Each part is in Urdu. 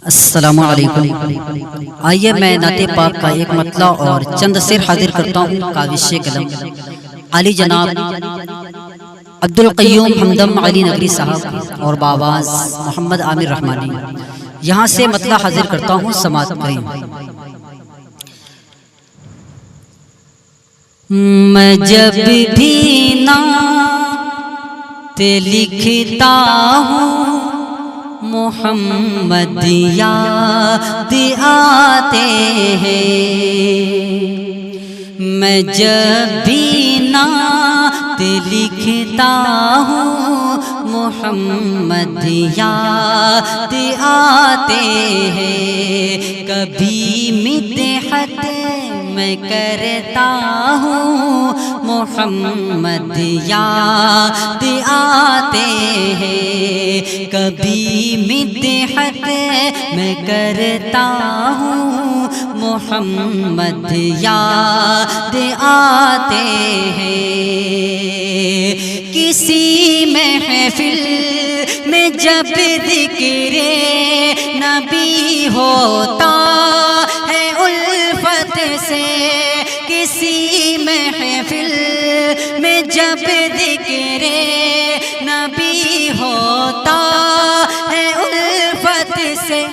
السلام علیکم۔ آئیے میں نعت پاک کا ایک مطلع اور چند سیر حاضر کرتا ہوں کاوش قلم علی جناب عبدالقیوم ہمدم علی نگری صاحب اور بآواز محمد عامر رحمانی۔ یہاں سے مطلع حاضر کرتا ہوں، سماعت کریں۔ میں جب بھی نعت لکھتا ہوں محمد یاد آتے ہیں، میں جب بھی نعت لکھتا ہوں محمد یاد آتے ہیں، کبھی مدحت میں کرتا ہوں محمد یاد آتے ہیں، کبھی مدحت میں کرتا ہوں محمد یاد آتے ہیں، کسی محفل میں جب ذکر نبی ہوتا ہے الفت سے، کسی محفل میں جب ذکر نبی ہوتا ہے الفت سے،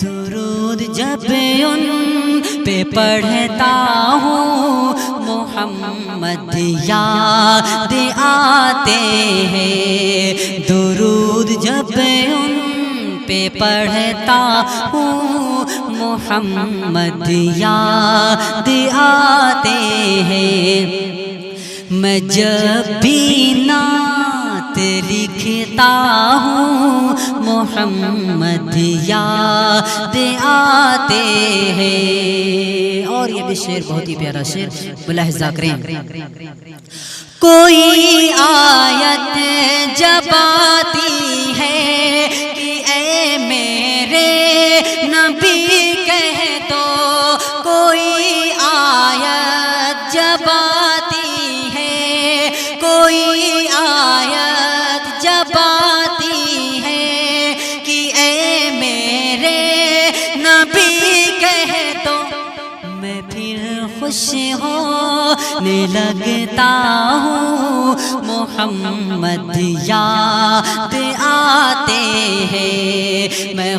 درود جب ان پہ پڑھتا ہوں محمد یاد آتے ہیں، درود جب ان پہ پڑھتا ہوں محمد یاد آتے ہیں، میں جب بھی نعت لکھتا ہوں محمد یاد آتے ہیں۔ اور یہ بھی شعر بہت ہی پیارا شعر، ملاحظہ کریں۔ کوئی آیت جب آتی ہے کہ اے میرے نبی کہہ دو، کوئی آیت جب آتی ہے، کوئی آیت جب آتی ہے کہ اے میرے نبی کہہ دو، میں پھر خوش ہونے لگتا ہوں محمد یاد آتے ہیں، میں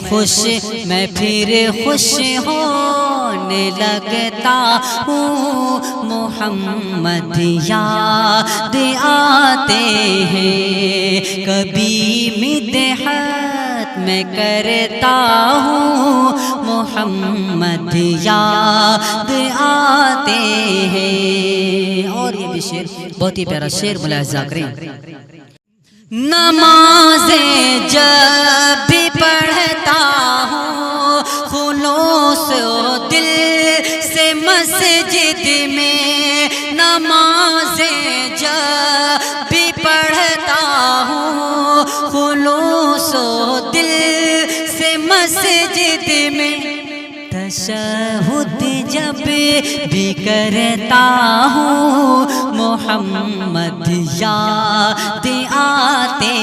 پھر خوش ہونے لگتا ہوں محمد یاد آتے ہیں، کبھی مدحت میں کرتا ہوں محمد یاد آتے ہیں۔ اور یہ بھی شعر بہت ہی پیارا شعر، ملاحظہ کریں۔ نمازیں جب بھی پڑھتا ہوں خلوص و دل سے مسجد میں، نمازیں جب بھی پڑھتا ہوں خلوص و دل سے مسجد میں، تشہد جب بھی کرتا ہوں محمد یاد آتے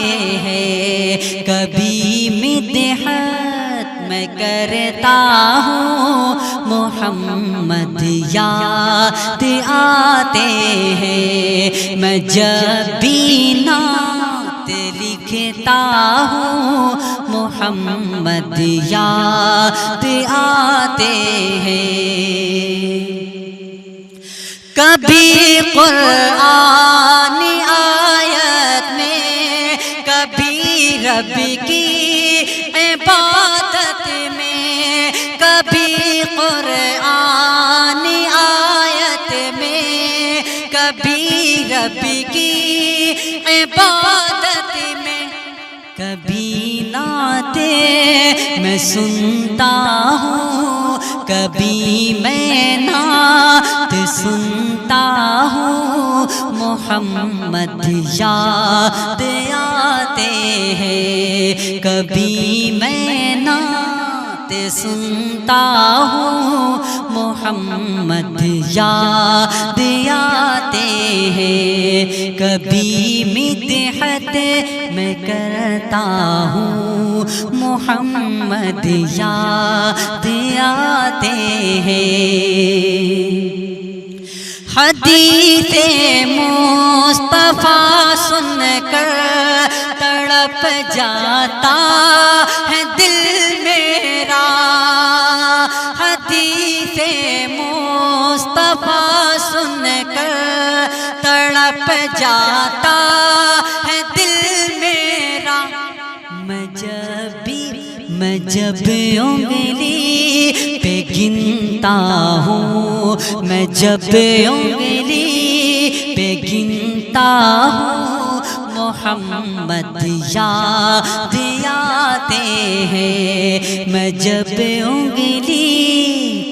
ہیں، کبھی مدحت میں کرتا ہوں محمد یاد آتے ہیں، میں جب بھی نعت لکھتا ہوں محمد یاد آتے ہیں، کبھی قرآن آیت میں، کبھی رب کی عبادت میں، کبھی قرآن آیت میں، کبھی رب کی عبادت میں، کبھی نعتیں میں سنتا ہوں، کبھی میں نعت سنتا ہوں محمد یاد آتے ہیں، کبھی میں نعت سنتا ہوں محمد یاد آتے ہیں، کبھی مدحت میں کرتا ہوں محمد یاد آتے ہیں۔ حدیث مصطفیٰ سن کر تڑپ جاتا ہے دل میرا، حدیث مصطفیٰ سن کر تڑپ جاتا ہے دل میرا۔ میں جب انگلی پہ گنتا ہوں، میں جب انگلی پہ گنتا ہوں محمد یاد آتے ہیں، میں جب انگلی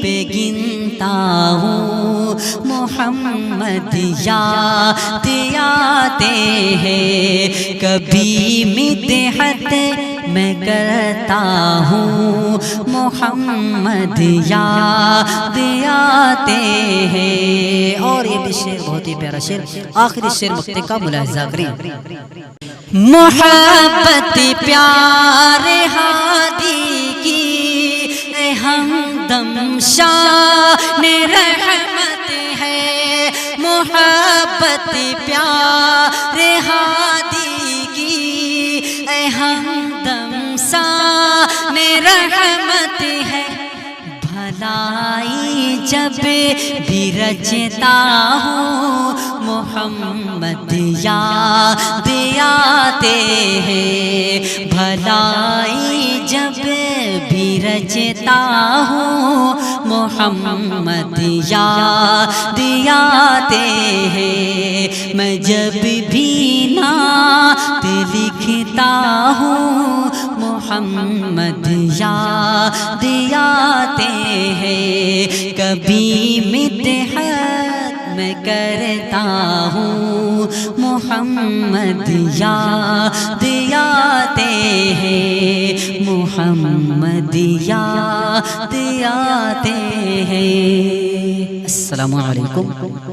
پہ گنتا ہوں محمد یاد آتے ہیں، کبھی مدحت میں کرتا ہوں محمد یاد آتے ہیں۔ اور یہ بھی شعر بہت ہی پیارا شعر، آخری شعر مقطع کا ملاحظہ کریں۔ محبت پیارے ہادی کی اے ہمدم شان رحمت ہے، محبت پیارے ہادی کی اے ہمدم شان رحمت ہے، بھلائی جب بھی رچتا ہوں محمد یاد آتے ہیں، بھلائی جب بھی رچتا ہوں محمد یاد آتے ہیں، میں جب بھی نعت لکھتا ہوں محمد یاد آتے ہیں، کبھی مدحت میں کرتا ہوں محمد یاد آتے ہیں، محمد یاد آتے ہیں۔ السلام علیکم۔